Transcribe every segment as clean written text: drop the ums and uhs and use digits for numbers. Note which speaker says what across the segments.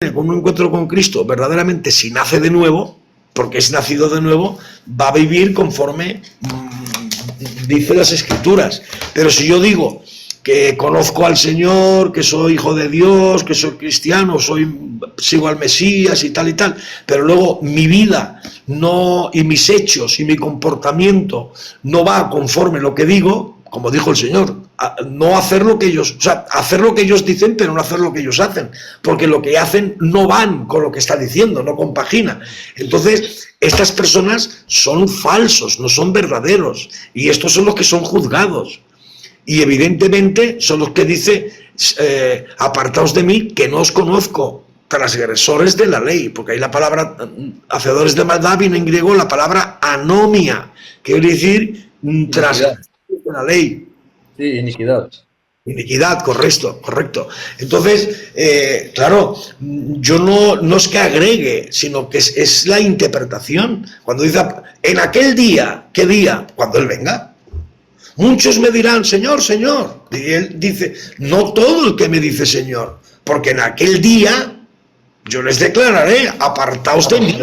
Speaker 1: con un encuentro con Cristo, verdaderamente si nace de nuevo, porque es nacido de nuevo, va a vivir conforme dice las Escrituras. Pero si yo digo que conozco al Señor, que soy hijo de Dios, que soy cristiano, sigo al Mesías y tal, pero luego mi vida no, y mis hechos y mi comportamiento no va conforme lo que digo, como dijo el Señor, no hacer lo que ellos, o sea, hacer lo que ellos dicen, pero no hacer lo que ellos hacen, porque lo que hacen no van con lo que está diciendo, no compagina. Entonces, estas personas son falsos, no son verdaderos, y estos son los que son juzgados. Y evidentemente son los que dice, apartaos de mí, que no os conozco, transgresores de la ley, porque ahí la palabra hacedores de maldad viene en griego la palabra anomia, que quiere decir transgresores de la ley.
Speaker 2: Sí, iniquidad.
Speaker 1: Iniquidad, correcto. Entonces, claro, yo no es que agregue, sino que es la interpretación. Cuando dice, en aquel día, ¿qué día? Cuando Él venga. Muchos me dirán, Señor, Señor. Y Él dice, no todo el que me dice Señor, porque en aquel día yo les declararé, apartaos de mí.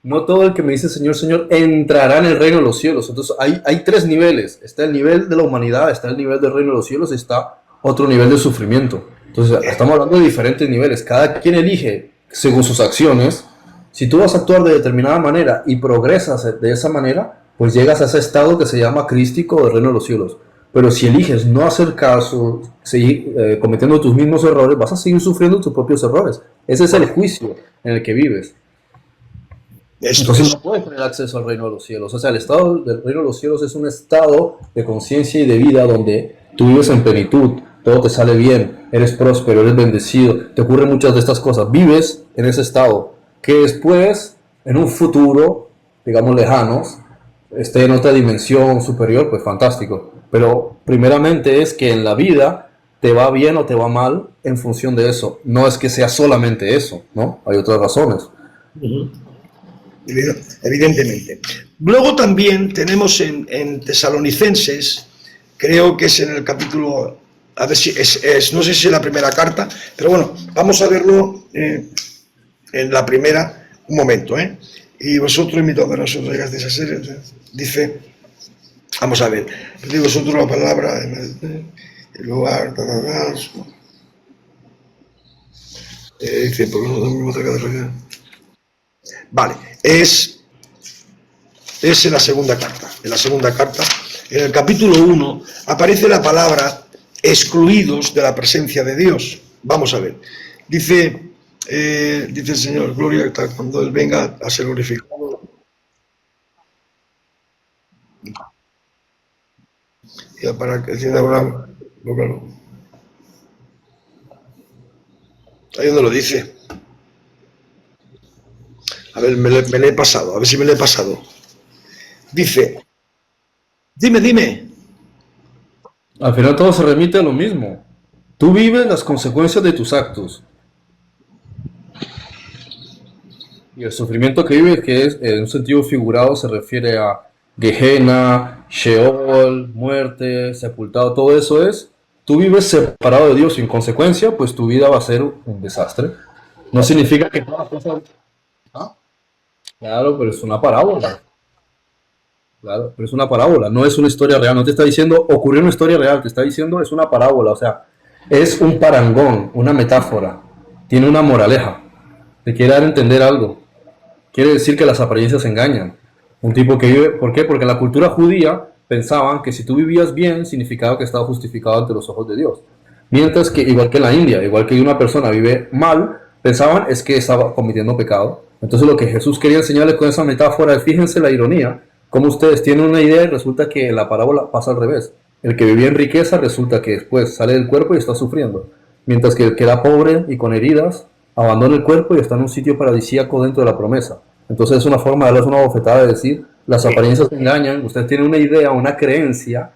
Speaker 2: No todo el que me dice Señor, Señor entrará en el reino de los cielos. Entonces hay tres niveles. Está el nivel de la humanidad, está el nivel del reino de los cielos y está otro nivel de sufrimiento. Entonces estamos hablando de diferentes niveles. Cada quien elige según sus acciones. Si tú vas a actuar de determinada manera y progresas de esa manera, pues llegas a ese estado que se llama crístico del reino de los cielos. Pero si eliges no hacer caso, seguir cometiendo tus mismos errores, vas a seguir sufriendo tus propios errores. Ese es el juicio en el que vives. Entonces no puedes tener acceso al reino de los cielos. O sea, el estado del reino de los cielos es un estado de conciencia y de vida donde tú vives en plenitud, todo te sale bien, eres próspero, eres bendecido, te ocurren muchas de estas cosas. Vives en ese estado que después, en un futuro, digamos lejanos, esté en otra dimensión superior, pues fantástico. Pero primeramente es que en la vida te va bien o te va mal en función de eso. No es que sea solamente eso, ¿no? Hay otras razones.
Speaker 1: Evidentemente. Luego también tenemos en Tesalonicenses, creo que es en el capítulo, a ver si no sé si es la primera carta, pero bueno, vamos a verlo en la primera, un momento, y vosotros imitad a nosotros, llegasteis a ser, dice, vamos a ver, digo vosotros la palabra, el lugar, dice, por lo mismo cerca de realidad. Vale, es en la segunda carta. En la segunda carta, en el capítulo 1, aparece la palabra excluidos de la presencia de Dios. Vamos a ver. Dice el Señor, gloria cuando Él venga a ser glorificado. Y para que decida ahora, ahí donde lo dice. A ver, me le he pasado, a ver si me le he pasado. Dice, dime.
Speaker 2: Al final todo se remite a lo mismo. Tú vives las consecuencias de tus actos. Y el sufrimiento que vives, que es en un sentido figurado, se refiere a Gehenna, Sheol, muerte, sepultado, todo eso es. Tú vives separado de Dios y en consecuencia, pues tu vida va a ser un desastre. No significa que todas las cosas... ¿Ah? Claro, pero es una parábola. Claro, pero es una parábola, no es una historia real. No te está diciendo ocurrió una historia real, te está diciendo es una parábola. O sea, es un parangón, una metáfora. Tiene una moraleja. Te quiere dar a entender algo. Quiere decir que las apariencias engañan. Un tipo que vive... ¿Por qué? Porque la cultura judía pensaban que si tú vivías bien, significaba que estaba justificado ante los ojos de Dios. Mientras que, igual que en la India, igual que una persona vive mal, pensaban es que estaba cometiendo pecado. Entonces lo que Jesús quería enseñarles con esa metáfora es, fíjense la ironía, como ustedes tienen una idea y resulta que la parábola pasa al revés. El que vivía en riqueza resulta que después sale del cuerpo y está sufriendo. Mientras que el que era pobre y con heridas, abandona el cuerpo y está en un sitio paradisíaco dentro de la promesa. Entonces es una forma de darles una bofetada de decir, las apariencias engañan, ustedes tienen una idea, una creencia.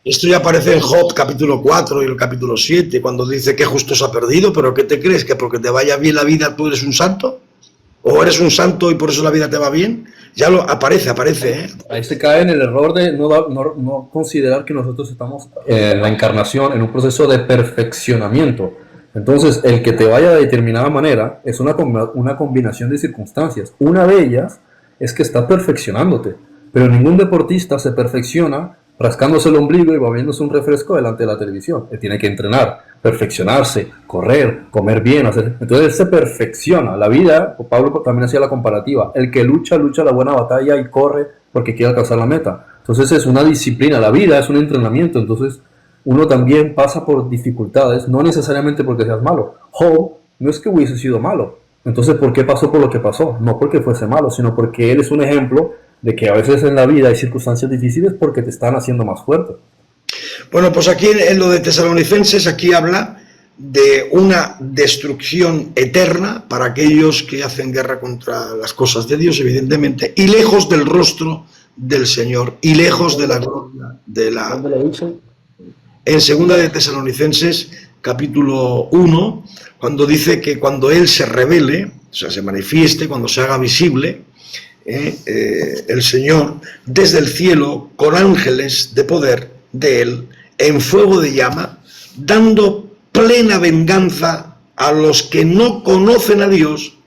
Speaker 1: Esto ya aparece en Job capítulo 4 y el capítulo 7, cuando dice que justo se ha perdido, pero ¿qué te crees? ¿Que porque te vaya bien la vida tú eres un santo? ¿O eres un santo y por eso la vida te va bien? Ya lo aparece,
Speaker 2: Ahí se cae en el error de no considerar que nosotros estamos en la encarnación, en un proceso de perfeccionamiento. Entonces, el que te vaya de determinada manera es una combinación de circunstancias. Una de ellas es que está perfeccionándote, pero ningún deportista se perfecciona rascándose el ombligo y bebiéndose un refresco delante de la televisión. Él tiene que entrenar, perfeccionarse, correr, comer bien. Entonces él se perfecciona. La vida, Pablo también hacía la comparativa, el que lucha, lucha la buena batalla y corre porque quiere alcanzar la meta. Entonces es una disciplina, la vida es un entrenamiento. Entonces uno también pasa por dificultades, no necesariamente porque seas malo. Job no es que hubiese sido malo. Entonces, ¿por qué pasó por lo que pasó? No porque fuese malo, sino porque él es un ejemplo de que a veces en la vida hay circunstancias difíciles porque te están haciendo más fuerte.
Speaker 1: Bueno, pues aquí en lo de Tesalonicenses, aquí habla de una destrucción eterna para aquellos que hacen guerra contra las cosas de Dios, evidentemente, y lejos del rostro del Señor, y lejos de la gloria de la...
Speaker 2: ¿Dónde lo dice?
Speaker 1: En segunda de Tesalonicenses, capítulo 1, cuando dice que cuando Él se revele, o sea, se manifieste, cuando se haga visible, el Señor, desde el cielo, con ángeles de poder de Él, en fuego de llama, dando plena venganza a los que no conocen a Dios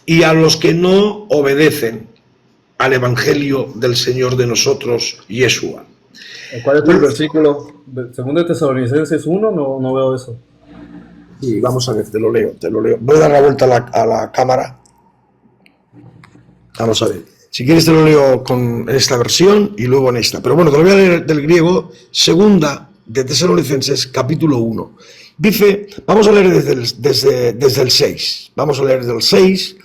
Speaker 1: y a los que no obedecen al Evangelio del Señor de nosotros, Yeshua.
Speaker 2: ¿Cuál es el versículo? Segundo de Tesalonicenses 1, no veo eso.
Speaker 1: Sí, vamos a ver, te lo leo. Voy a dar la vuelta a la cámara. Vamos a ver. Si quieres te lo leo con esta versión y luego en esta. Pero bueno, te lo voy a leer del griego. Segunda de Tesalonicenses, capítulo 1. Dice, vamos a leer desde el 6. Vamos a leer desde el 6.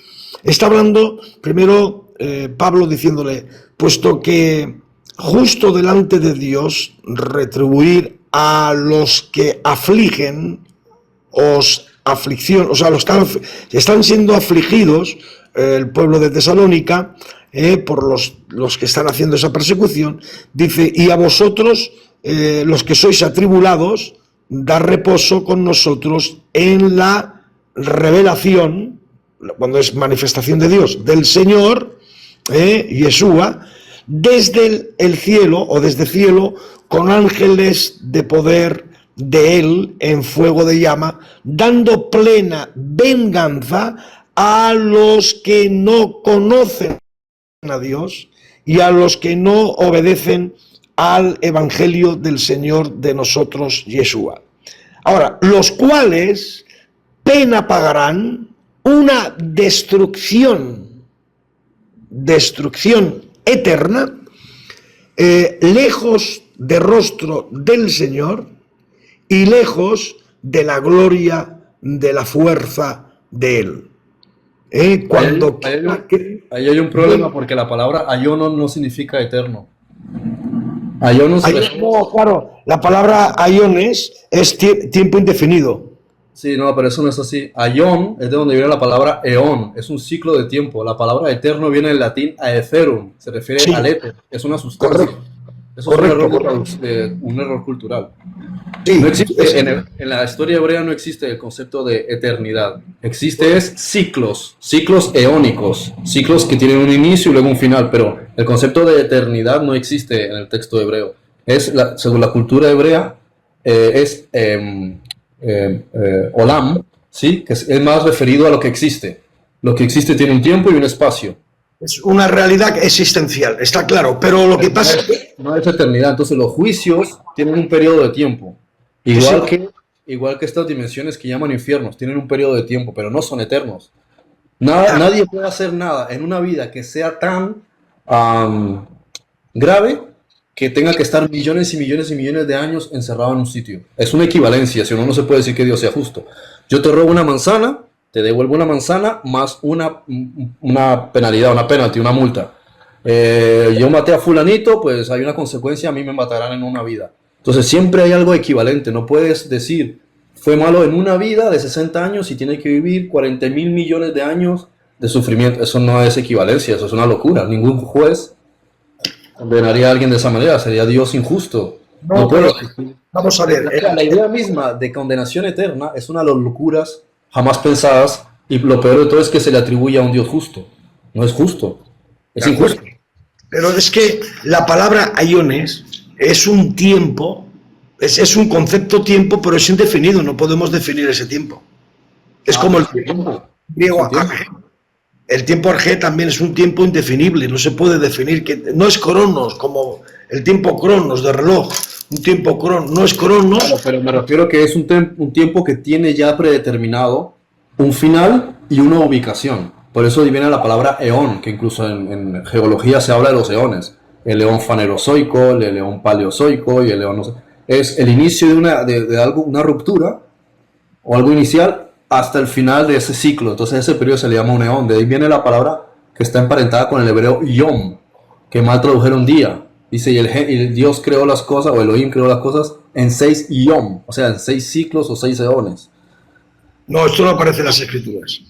Speaker 1: Está hablando primero Pablo diciéndole, puesto que justo delante de Dios retribuir a los que afligen aflicción, o sea, los que están siendo afligidos, el pueblo de Tesalónica, por los que están haciendo esa persecución, dice, y a vosotros, los que sois atribulados, dar reposo con nosotros en la revelación, cuando es manifestación de Dios, del Señor, Yeshua, desde el cielo, o desde cielo, con ángeles de poder de Él en fuego de llama, dando plena venganza a los que no conocen a Dios y a los que no obedecen al Evangelio del Señor de nosotros, Yeshua. Ahora, los cuales pena pagarán, una destrucción eterna, lejos de rostro del Señor y lejos de la gloria de la fuerza de Él.
Speaker 2: Ahí hay un problema porque la palabra ayono no significa eterno. Ayono
Speaker 1: claro, la palabra aiones es tiempo indefinido.
Speaker 2: Sí, no, pero eso no es así. Aion es de donde viene la palabra eón, es un ciclo de tiempo. La palabra eterno viene del latín aetherum, se refiere al éter, es una sustancia.
Speaker 1: Correcto.
Speaker 2: Eso es un error cultural.
Speaker 1: Sí,
Speaker 2: no existe, en la historia hebrea no existe el concepto de eternidad. Existe ciclos eónicos, ciclos que tienen un inicio y luego un final, pero el concepto de eternidad no existe en el texto hebreo. Según la cultura hebrea, olam, ¿sí? Que es más referido a lo que existe. Lo que existe tiene un tiempo y un espacio.
Speaker 1: Es una realidad existencial, está claro, pero lo que pasa es que...
Speaker 2: No es eternidad, entonces los juicios tienen un periodo de tiempo. Igual que estas dimensiones que llaman infiernos, tienen un periodo de tiempo, pero no son eternos. Nadie puede hacer nada en una vida que sea tan grave que tenga que estar millones y millones y millones de años encerrado en un sitio. Es una equivalencia, si no se puede decir que Dios sea justo. Yo te robo una manzana, te devuelvo una manzana más una penalidad, una penalty, una multa. Yo maté a fulanito, pues hay una consecuencia, a mí me matarán en una vida. Entonces siempre hay algo equivalente, no puedes decir, fue malo en una vida de 60 años y tiene que vivir 40.000 millones de años de sufrimiento. Eso no es equivalencia, eso es una locura. Ningún juez condenaría a alguien de esa manera, sería Dios injusto. No puede.
Speaker 1: Vamos a ver.
Speaker 2: La idea misma de condenación eterna es una de las locuras jamás pensadas, y lo peor de todo es que se le atribuye a un Dios justo. No es justo, es injusto.
Speaker 1: Pero es que la palabra aiones es un tiempo Es un concepto tiempo, pero es indefinido, no podemos definir ese tiempo. Es como el
Speaker 2: tiempo.
Speaker 1: griego
Speaker 2: Es un tiempo.
Speaker 1: arge. El tiempo arge también es un tiempo indefinible, no se puede definir, que no es cronos, como el tiempo cronos de reloj, un tiempo cronos, no es cronos.
Speaker 2: Claro, pero me refiero que es un tiempo que tiene ya predeterminado un final y una ubicación. Por eso viene la palabra eón, que incluso en geología se habla de los eones. El eón fanerozoico, el eón paleozoico y el eón... No sé. Es el inicio de algo, una ruptura o algo inicial hasta el final de ese ciclo. Entonces ese periodo se le llama un eón. De ahí viene la palabra que está emparentada con el hebreo yom, que mal tradujeron día. Dice, y Dios creó las cosas, o Elohim creó las cosas en 6 yom, o sea, en 6 ciclos o 6 eones.
Speaker 1: No, esto no aparece en las escrituras.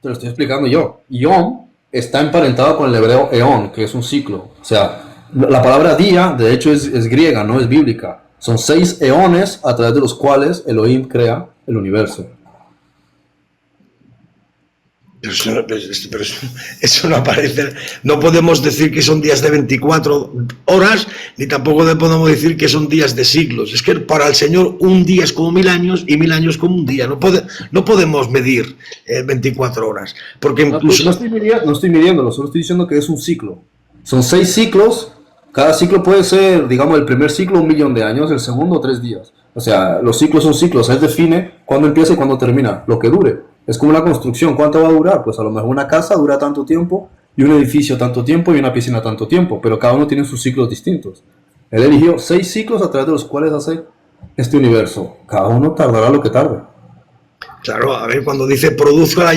Speaker 2: Te lo estoy explicando yo. Yom está emparentado con el hebreo eón, que es un ciclo. O sea, la palabra día, de hecho, es griega, no es bíblica. Son 6 eones a través de los cuales Elohim crea el universo.
Speaker 1: Pero eso no aparece. No podemos decir que son días de 24 horas, ni tampoco podemos decir que son días de siglos. Es que para el Señor un día es como 1000 años y 1000 años como un día. No podemos medir 24 horas. Porque incluso...
Speaker 2: No estoy midiéndolo, solo estoy diciendo que es un ciclo. Son 6 ciclos. Cada ciclo puede ser, digamos, el primer ciclo 1.000.000 de años, el segundo 3 días. O sea, los ciclos son ciclos. Él define cuándo empieza y cuándo termina, lo que dure. Es como una construcción. ¿Cuánto va a durar? Pues a lo mejor una casa dura tanto tiempo, y un edificio tanto tiempo, y una piscina tanto tiempo, pero cada uno tiene sus ciclos distintos. Él eligió 6 ciclos a través de los cuales hace este universo. Cada uno tardará lo que tarde.
Speaker 1: Claro, a ver, cuando dice produzca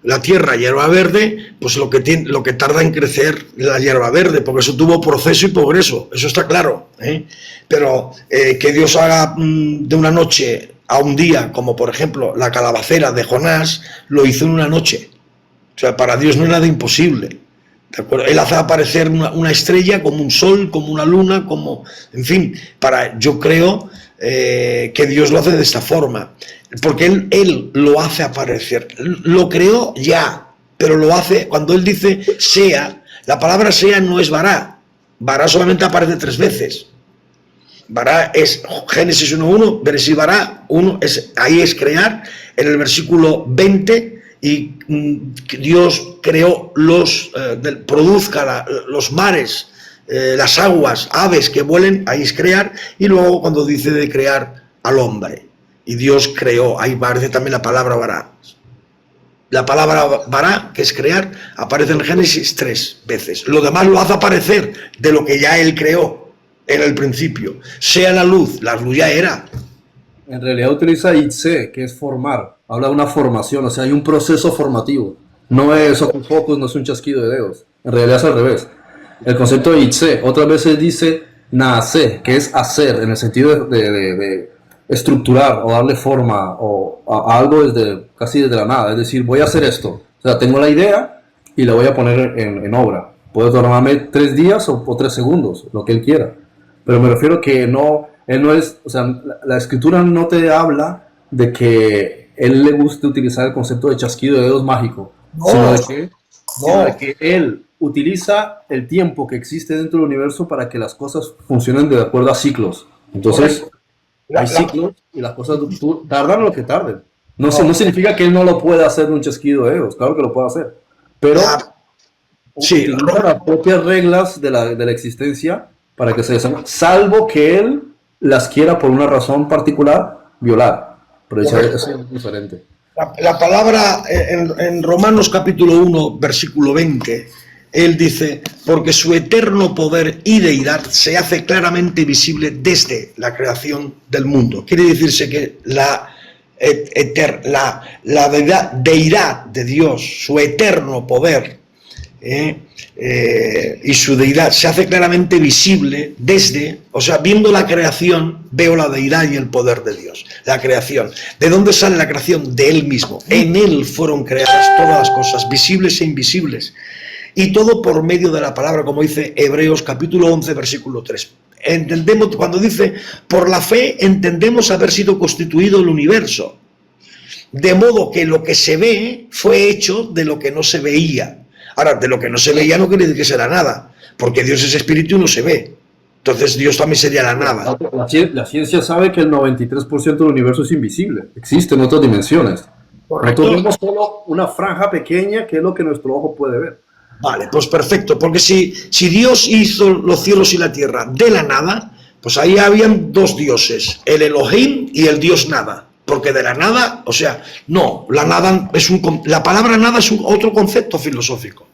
Speaker 1: la tierra hierba verde, pues lo que tarda en crecer la hierba verde, porque eso tuvo proceso y progreso, eso está claro, ¿eh? Pero que Dios haga de una noche a un día, como por ejemplo la calabacera de Jonás, lo hizo en una noche. O sea, para Dios no es nada imposible. ¿De acuerdo? Él hace aparecer una estrella como un sol, como una luna, como... En fin, yo creo que Dios lo hace de esta forma. Porque él lo hace aparecer. Lo creó ya, pero lo hace... Cuando Él dice sea, la palabra sea no es vará. Vará solamente aparece 3 veces. Vará es Génesis 1.1, Bereshit vará, ahí es crear. En el versículo 20... y Dios creó produzca los mares, las aguas, aves que vuelen, ahí es crear, y luego cuando dice de crear al hombre, y Dios creó, ahí aparece también la palabra vará. La palabra vará, que es crear, aparece en Génesis 3 veces. Lo demás lo hace aparecer de lo que ya Él creó en el principio. Sea la luz ya era.
Speaker 2: En realidad utiliza itse, que es formar. Habla de una formación, o sea, hay un proceso formativo. No es ocus pocus, no es un chasquido de dedos. En realidad es al revés. El concepto de itse, otras veces dice naase, que es hacer, en el sentido de estructurar o darle forma o a algo casi desde la nada. Es decir, voy a hacer esto. O sea, tengo la idea y la voy a poner en obra. Puede tomarme 3 días o 3 segundos, lo que él quiera. Pero me refiero que no... Él no es, o sea, la escritura no te habla de que él le guste utilizar el concepto de chasquido de dedos mágico, sino de que él utiliza el tiempo que existe dentro del universo para que las cosas funcionen de acuerdo a ciclos. Entonces, hay ciclos y las cosas tardan lo que tarden. No significa que él no lo pueda hacer de un chasquido de dedos, claro que lo puede hacer, pero utiliza las propias reglas de la existencia para que se desarrolle, salvo que él las quiera por una razón particular violar. Pero eso es diferente.
Speaker 1: La palabra en Romanos capítulo 1, versículo 20, él dice, porque su eterno poder y deidad se hace claramente visible desde la creación del mundo. Quiere decirse que la deidad de Dios, su eterno poder, y su deidad se hace claramente visible desde, o sea, viendo la creación, veo la deidad y el poder de Dios. La creación. ¿De dónde sale la creación? De Él mismo. En Él fueron creadas todas las cosas, visibles e invisibles. Y todo por medio de la palabra, como dice Hebreos capítulo 11, versículo 3. Entendemos, cuando dice, por la fe entendemos haber sido constituido el universo. De modo que lo que se ve fue hecho de lo que no se veía. Ahora, de lo que no se veía no quiere decir que será nada, porque Dios es espíritu y no se ve. Entonces Dios también sería la nada.
Speaker 2: La ciencia sabe que el 93% del universo es invisible. Existen otras dimensiones.
Speaker 1: Correcto.
Speaker 2: Nosotros vemos solo una franja pequeña que es lo que nuestro ojo puede ver.
Speaker 1: Vale, pues perfecto, porque si Dios hizo los cielos y la tierra de la nada, pues ahí habían dos dioses, el Elohim y el Dios nada. Porque de la nada, o sea, no, la nada es la palabra nada es otro concepto filosófico.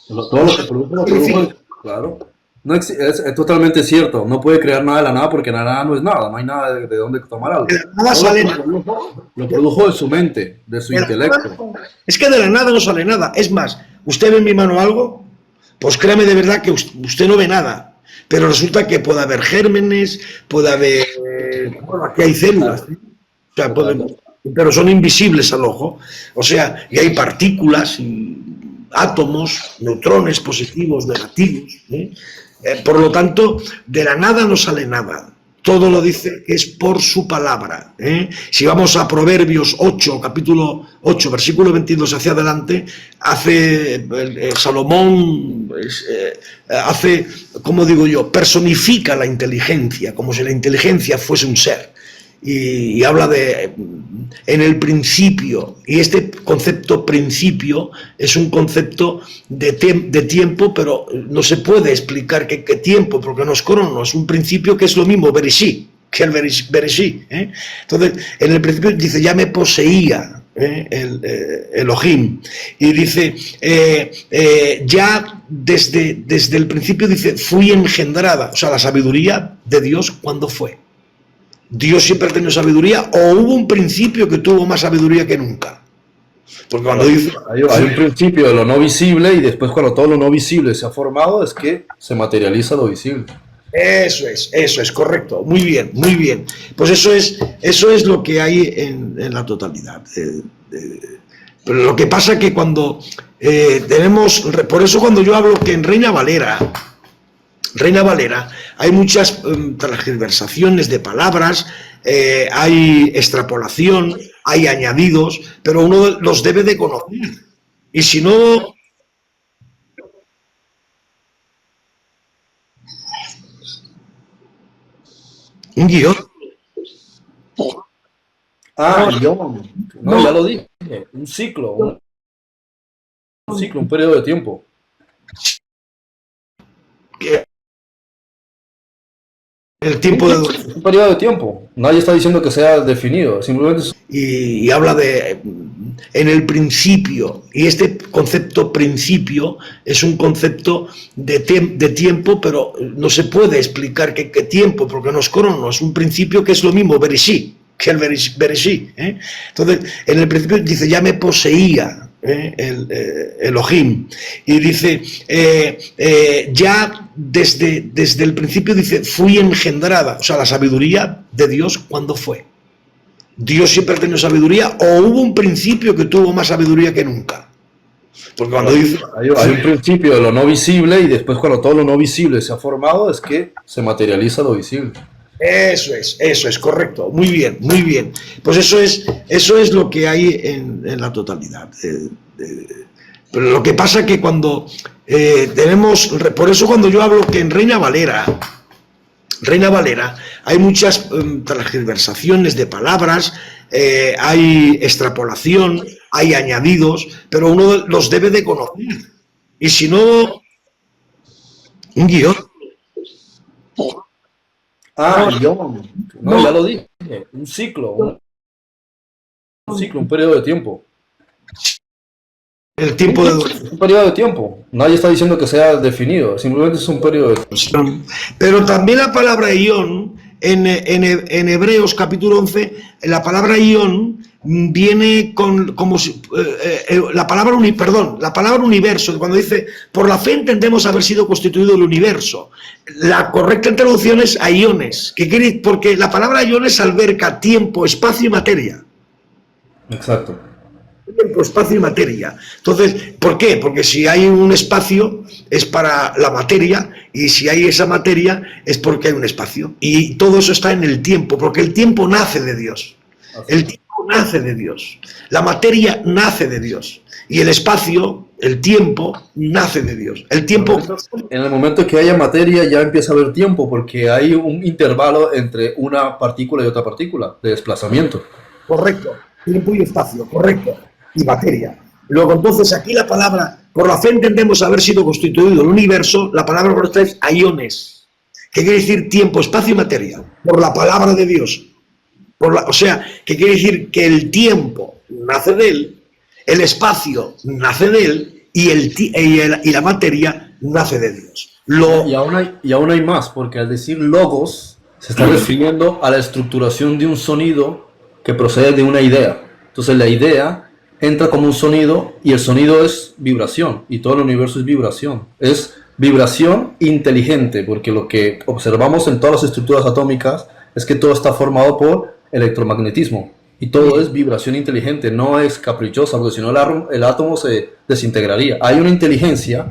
Speaker 2: Todo lo que produjo, claro. No es totalmente cierto. No puede crear nada de la nada porque la nada no es nada. No hay nada de dónde tomar algo.
Speaker 1: De la nada sale
Speaker 2: lo produjo de su mente, de su intelecto.
Speaker 1: Es que de la nada no sale nada. Es más, usted ve en mi mano algo, pues créame de verdad que usted no ve nada. Pero resulta que puede haber gérmenes, puede haber... Bueno, aquí hay células. O sea, pero son invisibles al ojo. O sea, y hay partículas, y átomos, neutrones positivos, negativos. Por lo tanto, de la nada no sale nada. Todo lo dice que es por su palabra. Si vamos a Proverbios 8, capítulo 8, versículo 22 hacia adelante, Salomón hace, como digo yo, personifica la inteligencia, como si la inteligencia fuese un ser. Y habla de en el principio, y este concepto principio es un concepto de tiempo, pero no se puede explicar qué tiempo, porque no es crono, es un principio que es lo mismo, Bereshí, que el Bereshí. Entonces, en el principio dice, ya me poseía el Elohim, y dice, ya desde el principio dice, fui engendrada, o sea, la sabiduría de Dios, ¿cuándo fue? ¿Dios siempre ha tenido sabiduría o hubo un principio que tuvo más sabiduría que nunca? Porque cuando dice...
Speaker 2: Hay un principio de lo no visible y después cuando todo lo no visible se ha formado es que se materializa lo visible.
Speaker 1: Eso es, correcto. Muy bien, muy bien. Pues eso es lo que hay en la totalidad. Pero lo que pasa que cuando tenemos... Por eso cuando yo hablo que en Reina Valera hay muchas transversaciones de palabras, hay extrapolación, hay añadidos, pero uno los debe de conocer. Y si no... Un guión.
Speaker 2: Guión. No, ya lo dije. Un ciclo, un periodo de tiempo.
Speaker 1: El tiempo de...
Speaker 2: Un periodo de tiempo. Nadie está diciendo que sea definido. Simplemente
Speaker 1: y habla de en el principio. Y este concepto principio es un concepto de tiempo, pero no se puede explicar qué tiempo, porque no es crono, es un principio que es lo mismo, Bereshí, que el Bereshí. Entonces, en el principio dice, ya me poseía el Elohim, y dice, ya desde el principio dice, fui engendrada, o sea, la sabiduría de Dios, ¿cuándo fue? ¿Dios siempre ha tenido sabiduría o hubo un principio que tuvo más sabiduría que nunca? Porque cuando dice...
Speaker 2: Hay un principio de lo no visible y después cuando todo lo no visible se ha formado es que se materializa lo visible.
Speaker 1: Eso es, correcto. Muy bien, muy bien. Pues eso es lo que hay en la totalidad. Pero lo que pasa que cuando tenemos... Por eso cuando yo hablo que en Reina Valera hay muchas transversaciones de palabras, hay extrapolación, hay añadidos, pero uno los debe de conocer. Y si no... Un guión.
Speaker 2: Guión. No, ya lo dije. Un ciclo, un periodo de tiempo.
Speaker 1: El tiempo de...
Speaker 2: Un periodo de tiempo. Nadie está diciendo que sea definido. Simplemente es un periodo de tiempo.
Speaker 1: Pero también la palabra ión, en Hebreos capítulo 11, la palabra ión viene como si, la palabra universo, cuando dice, por la fe entendemos haber sido constituido el universo. La correcta traducción es a iones, que quiere, porque la palabra iones alberga tiempo, espacio y materia.
Speaker 2: Exacto.
Speaker 1: Tiempo, espacio y materia. Entonces, ¿por qué? Porque si hay un espacio es para la materia, y si hay esa materia es porque hay un espacio, y todo eso está en el tiempo, porque el tiempo nace de Dios. El tiempo nace de Dios, la materia nace de Dios, y el espacio El tiempo nace de Dios. El tiempo...
Speaker 2: En el momento que haya materia ya empieza a haber tiempo, porque hay un intervalo entre una partícula y otra partícula de desplazamiento.
Speaker 1: Correcto. Tiempo y espacio, correcto. Y materia. Luego, entonces, aquí la palabra, por la fe entendemos haber sido constituido el universo, la palabra correcta es aiones, que quiere decir tiempo, espacio y materia, por la palabra de Dios. O sea, que quiere decir que el tiempo nace de él, el espacio nace de él y la materia nace de Dios.
Speaker 2: Y aún hay más, porque al decir logos se está refiriendo a la estructuración de un sonido que procede de una idea. Entonces la idea entra como un sonido y el sonido es vibración y todo el universo es vibración. Es vibración inteligente, porque lo que observamos en todas las estructuras atómicas es que todo está formado por electromagnetismo. Y todo es vibración inteligente, no es caprichosa, porque si no el átomo se desintegraría. Hay una inteligencia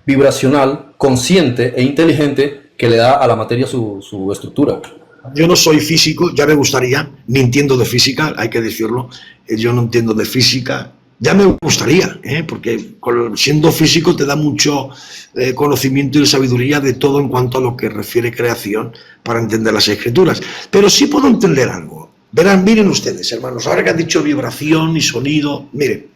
Speaker 2: vibracional, consciente e inteligente que le da a la materia su estructura.
Speaker 1: Yo no soy físico, ya me gustaría, ni entiendo de física, hay que decirlo, yo no entiendo de física, ya me gustaría, porque siendo físico te da mucho conocimiento y sabiduría de todo en cuanto a lo que refiere creación para entender las escrituras, pero sí puedo entender algo. Verán, miren ustedes, hermanos, ahora que han dicho vibración y sonido, miren,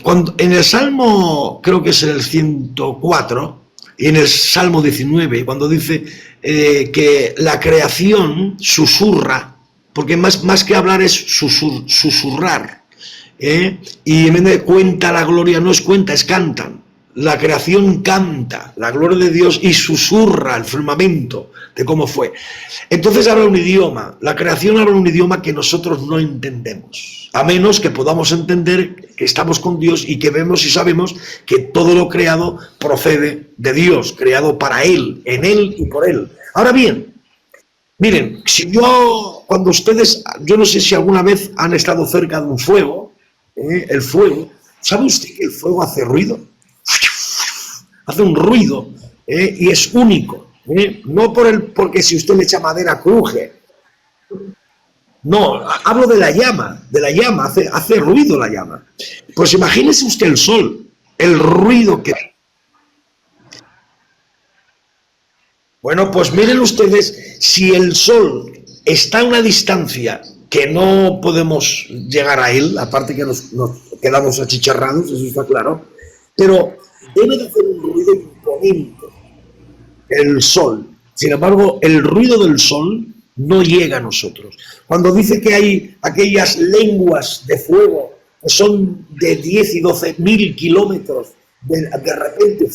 Speaker 1: cuando, en el Salmo, creo que es el 104, y en el Salmo 19, cuando dice que la creación susurra, porque más que hablar es susurrar, y en vez de cuenta la gloria, no es cuenta, es cantan. La creación canta la gloria de Dios y susurra el firmamento de cómo fue. Entonces habla un idioma, la creación habla un idioma que nosotros no entendemos, a menos que podamos entender que estamos con Dios y que vemos y sabemos que todo lo creado procede de Dios, creado para Él, en Él y por Él. Ahora bien, miren, cuando ustedes, yo no sé si alguna vez han estado cerca de un fuego, el fuego, ¿sabe usted que el fuego hace ruido? Hace un ruido y es único, no porque si usted le echa madera cruje, no, hablo de la llama, hace ruido la llama. Pues imagínese usted el sol, el ruido que... Bueno, pues miren ustedes, si el sol está a una distancia que no podemos llegar a él, aparte que nos quedamos achicharrados, eso está claro, pero debe de hacer un ruido imponente el sol. Sin embargo, el ruido del sol no llega a nosotros. Cuando dice que hay aquellas lenguas de fuego que son de 10 y 12 mil kilómetros, de repente,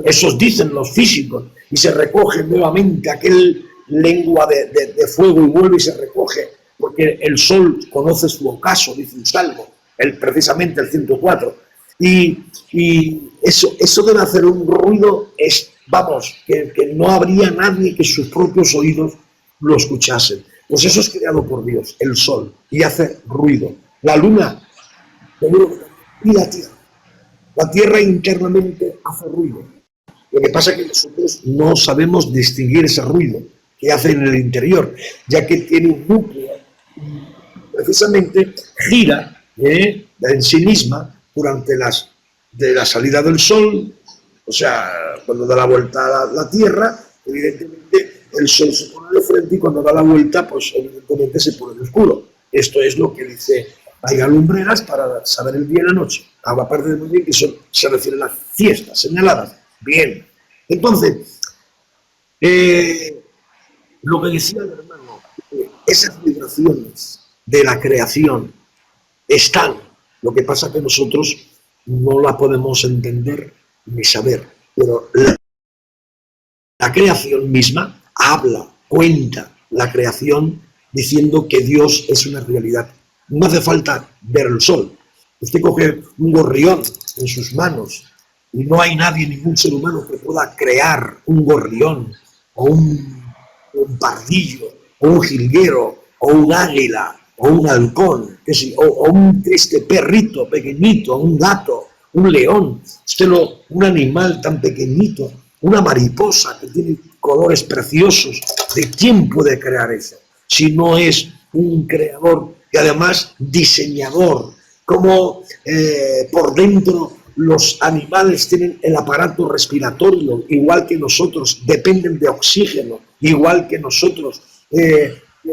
Speaker 1: esos dicen los físicos, y se recoge nuevamente aquel lengua de fuego y vuelve y se recoge, porque el sol conoce su ocaso, dice un salmo, precisamente el 104. Y eso debe hacer un ruido, que no habría nadie que sus propios oídos lo escuchasen. Pues eso es creado por Dios, el sol, y hace ruido. La luna, y la tierra. La tierra internamente hace ruido. Lo que pasa es que nosotros no sabemos distinguir ese ruido que hace en el interior, ya que tiene un núcleo, precisamente gira en sí misma durante de la salida del sol, o sea, cuando da la vuelta a la Tierra, evidentemente el sol se pone de frente y cuando da la vuelta, pues evidentemente se pone de oscuro. Esto es lo que dice, hay lumbreras para saber el día y la noche. Aparte de muy bien que se refiere a las fiestas señaladas. Bien, entonces, lo que decía el hermano, esas vibraciones de la creación están, lo que pasa que nosotros no la podemos entender ni saber, pero la creación misma habla, cuenta la creación diciendo que Dios es una realidad. No hace falta ver el sol. Usted coge un gorrión en sus manos y no hay nadie, ningún ser humano que pueda crear un gorrión o un pardillo o un jilguero o un águila o un halcón, o un triste perrito pequeñito, un gato, un león, un animal tan pequeñito, una mariposa que tiene colores preciosos. ¿De quién puede crear eso? Si no es un creador y además diseñador, como por dentro los animales tienen el aparato respiratorio, igual que nosotros, dependen de oxígeno, igual que nosotros,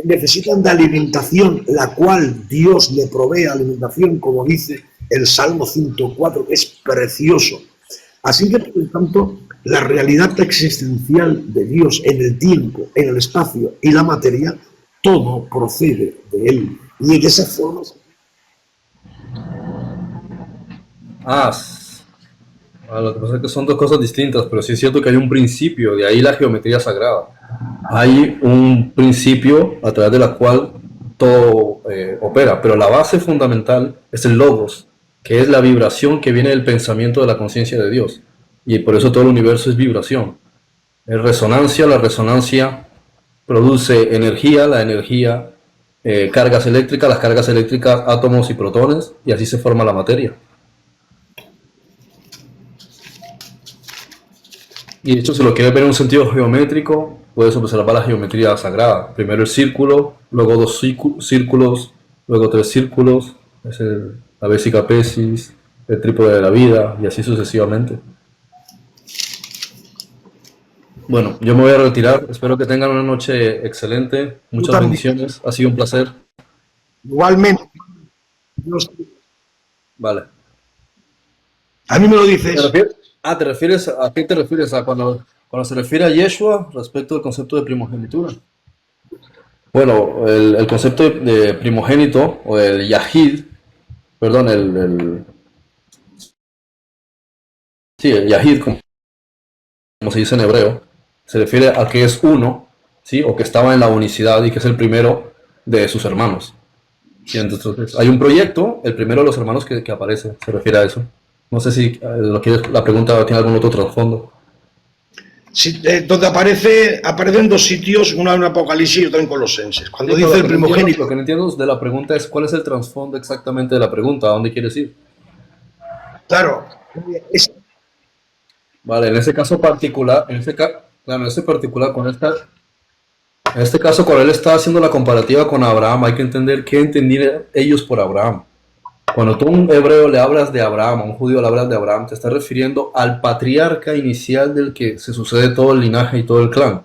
Speaker 1: necesitan de alimentación, la cual Dios le provee alimentación, como dice el Salmo 104, que es precioso. Así que, por lo tanto, la realidad existencial de Dios en el tiempo, en el espacio y la materia, todo procede de Él. Y de esa forma...
Speaker 2: Lo que pasa es que son dos cosas distintas, pero sí es cierto que hay un principio, de ahí la geometría sagrada. Hay un principio a través de la cual todo opera, pero la base fundamental es el logos, que es la vibración que viene del pensamiento de la conciencia de Dios. Y por eso todo el universo es vibración. Es resonancia, la resonancia produce energía, la energía cargas eléctricas, las cargas eléctricas átomos y protones, y así se forma la materia. Y de hecho, si lo quieres ver en un sentido geométrico, puedes observar la geometría sagrada. Primero el círculo, luego dos círculos, luego tres círculos, es la vesica Piscis, el trípode de la vida, y así sucesivamente. Bueno, yo me voy a retirar. Espero que tengan una noche excelente. Muchas bendiciones. Ha sido un placer.
Speaker 1: Igualmente.
Speaker 2: Vale.
Speaker 1: A mí me lo dices.
Speaker 2: ¿Te refieres a qué te refieres? ¿A cuando se refiere a Yeshua respecto al concepto de primogenitura? Bueno, el concepto de primogénito o el Yahid, perdón, el Yahid, como se dice en hebreo, se refiere a que es uno, ¿sí? O que estaba en la unicidad y que es el primero de sus hermanos. ¿Sí? Entonces, hay un proyecto, el primero de los hermanos que aparece, se refiere a eso. No sé si la pregunta tiene algún otro trasfondo.
Speaker 1: Sí, donde aparecen dos sitios, uno en Apocalipsis y otro en Colosenses. Cuando dice el primogénito.
Speaker 2: Lo que no entiendo de la pregunta es cuál es el trasfondo exactamente de la pregunta, ¿a dónde quieres ir?
Speaker 1: Claro.
Speaker 2: Vale, en ese caso particular, en este caso, cuando él está haciendo la comparativa con Abraham, hay que entender qué entendían ellos por Abraham. Cuando tú a un hebreo le hablas de Abraham, a un judío le hablas de Abraham, te estás refiriendo al patriarca inicial del que se sucede todo el linaje y todo el clan.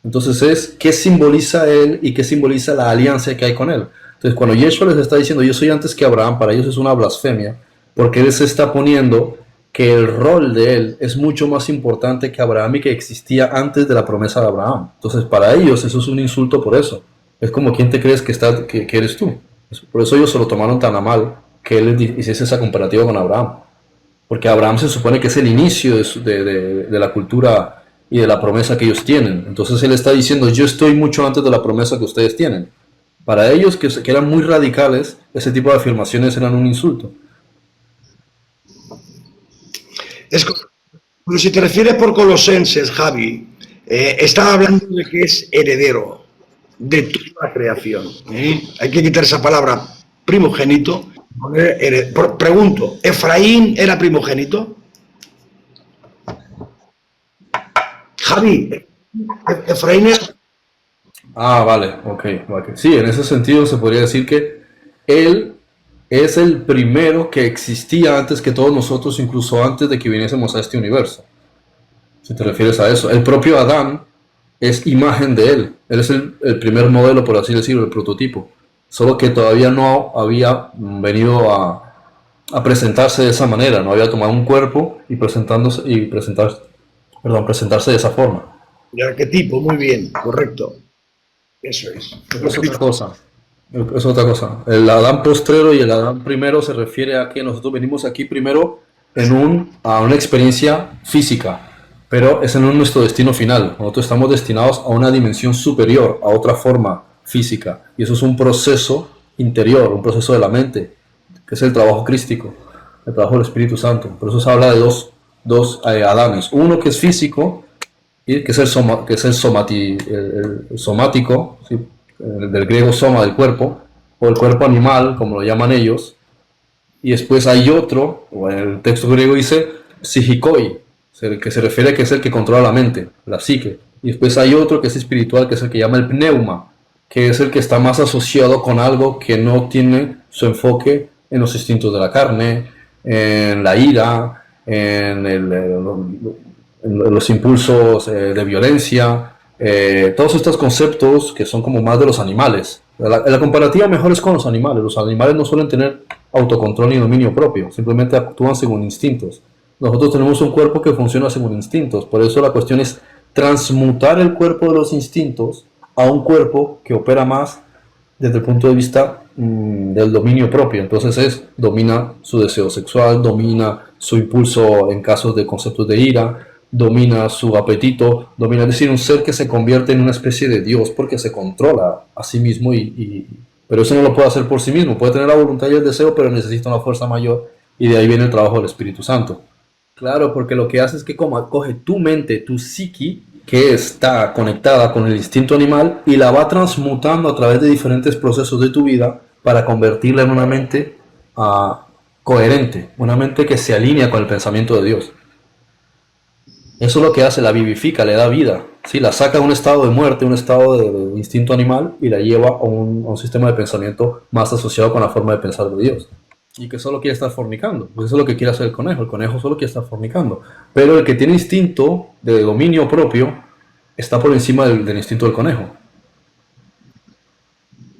Speaker 2: Entonces es qué simboliza él y qué simboliza la alianza que hay con él. Entonces cuando Yeshua les está diciendo yo soy antes que Abraham, para ellos es una blasfemia, porque él se está poniendo que el rol de él es mucho más importante que Abraham y que existía antes de la promesa de Abraham. Entonces para ellos eso es un insulto por eso. Es como quién te crees que eres tú. Por eso ellos se lo tomaron tan a mal que él hiciese esa comparativa con Abraham. Porque Abraham se supone que es el inicio de la cultura y de la promesa que ellos tienen. Entonces él está diciendo, yo estoy mucho antes de la promesa que ustedes tienen. Para ellos, que eran muy radicales, ese tipo de afirmaciones eran un insulto.
Speaker 1: Pero si te refieres por Colosenses, Javi, estaba hablando de que es heredero de toda la creación. Hay que quitar esa palabra primogénito. Pregunto, ¿Efraín era primogénito? Javi, Efraín era...
Speaker 2: Vale, ok. Sí, en ese sentido se podría decir que él es el primero que existía antes que todos nosotros, incluso antes de que viniésemos a este universo. Si te refieres a eso. El propio Adán es imagen de él. Él es el primer modelo, por así decirlo, el prototipo. Solo que todavía no había venido a presentarse de esa manera, no había tomado un cuerpo y presentarse de esa forma.
Speaker 1: El arquetipo, muy bien, correcto. Eso es.
Speaker 2: Es otra cosa. Es otra cosa. El Adán postrero y el Adán primero se refiere a que nosotros venimos aquí primero a una experiencia física, pero ese no es nuestro destino final. Nosotros estamos destinados a una dimensión superior, a otra forma física, y eso es un proceso interior, un proceso de la mente, que es el trabajo crístico, el trabajo del Espíritu Santo. Por eso se habla de dos Adanes, uno que es físico y que es el somático, ¿sí? Del griego soma, del cuerpo, o el cuerpo animal, como lo llaman ellos, y después hay otro, o en el texto griego dice psihikoi, que se refiere a que es el que controla la mente, la psique, y después hay otro que es espiritual, que es el que llama el pneuma, que es el que está más asociado con algo que no tiene su enfoque en los instintos de la carne, en la ira, en los impulsos de violencia, todos estos conceptos que son como más de los animales. La comparativa mejor es con los animales. Los animales no suelen tener autocontrol ni dominio propio, simplemente actúan según instintos. Nosotros tenemos un cuerpo que funciona según instintos, por eso la cuestión es transmutar el cuerpo de los instintos a un cuerpo que opera más desde el punto de vista del dominio propio. Entonces domina su deseo sexual, domina su impulso en casos de conceptos de ira, domina su apetito, domina, es decir, un ser que se convierte en una especie de Dios porque se controla a sí mismo pero eso no lo puede hacer por sí mismo, puede tener la voluntad y el deseo, pero necesita una fuerza mayor y de ahí viene el trabajo del Espíritu Santo. Claro, porque lo que hace es que como acoge tu mente, tu psiqui, que está conectada con el instinto animal y la va transmutando a través de diferentes procesos de tu vida para convertirla en una mente coherente, una mente que se alinea con el pensamiento de Dios. Eso es lo que hace, la vivifica, le da vida. Sí, la saca de un estado de muerte, un estado de instinto animal y la lleva a un sistema de pensamiento más asociado con la forma de pensar de Dios. Y que solo quiere estar fornicando. Pues eso es lo que quiere hacer el conejo. El conejo solo quiere estar fornicando. Pero el que tiene instinto de dominio propio está por encima del instinto del conejo.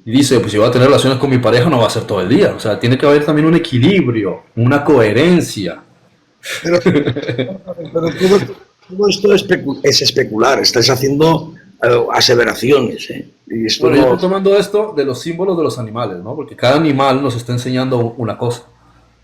Speaker 2: Y dice, pues si voy a tener relaciones con mi pareja no va a ser todo el día. O sea, tiene que haber también un equilibrio, una coherencia.
Speaker 1: Pero, pero todo esto es especular, estás haciendo aseveraciones, ¿eh? Y esto
Speaker 2: Bueno, yo estoy
Speaker 1: no...
Speaker 2: tomando esto de los símbolos de los animales, ¿no? Porque cada animal nos está enseñando una cosa.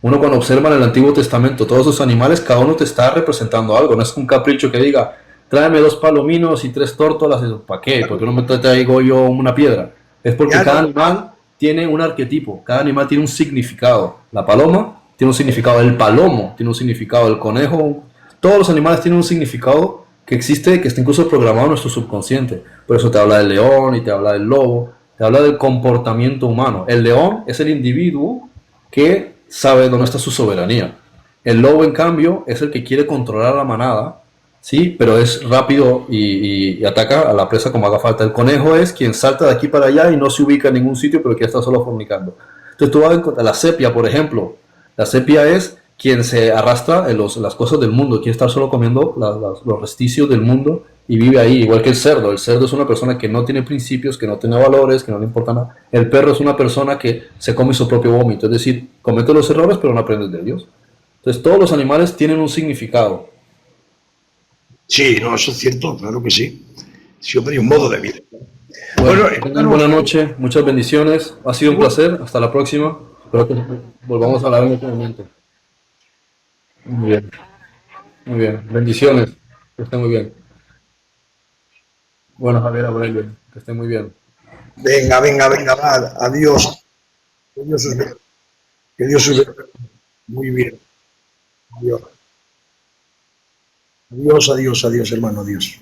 Speaker 2: Uno cuando observa en el Antiguo Testamento todos esos animales, cada uno te está representando algo. No es un capricho que diga, tráeme 2 palominos y 3 tórtolas. ¿Para qué? ¿Por qué no me traigo yo una piedra? Es porque
Speaker 1: Ya
Speaker 2: cada
Speaker 1: no,
Speaker 2: animal tiene un arquetipo, cada animal tiene un significado. La paloma tiene un significado, el palomo tiene un significado, el conejo, todos los animales tienen un significado que existe, que está incluso programado en nuestro subconsciente. Por eso te habla del león y te habla del lobo, te habla del comportamiento humano. El león es el individuo que sabe dónde está su soberanía. El lobo, en cambio, es el que quiere controlar a la manada, ¿sí? Pero es rápido y ataca a la presa como haga falta. El conejo es quien salta de aquí para allá y no se ubica en ningún sitio, pero que está solo fornicando. Entonces tú vas a encontrar la sepia, por ejemplo. La sepia es quien se arrastra en las cosas del mundo, quiere estar solo comiendo los resticios del mundo y vive ahí, igual que el cerdo. El cerdo es una persona que no tiene principios, que no tiene valores, que no le importa nada. El perro es una persona que se come su propio vómito, es decir, comete los errores pero no aprende de ellos. Entonces todos los animales tienen un significado.
Speaker 1: sí, no, eso es cierto, claro que sí. Siempre hay un modo de vida.
Speaker 2: Bueno,
Speaker 1: Bueno,
Speaker 2: que tengan buena noche, muchas bendiciones, ha sido un placer, hasta la próxima, espero que volvamos a hablar en otro momento. Muy bien, muy bien, bendiciones, que estén muy bien. Bueno, Javier Aurelio, que estén muy bien.
Speaker 1: venga, venga, venga, va, adiós. Que Dios os bendiga. Que Dios os bendiga. Muy bien. Adiós, adiós, adiós, adiós, hermano, adiós.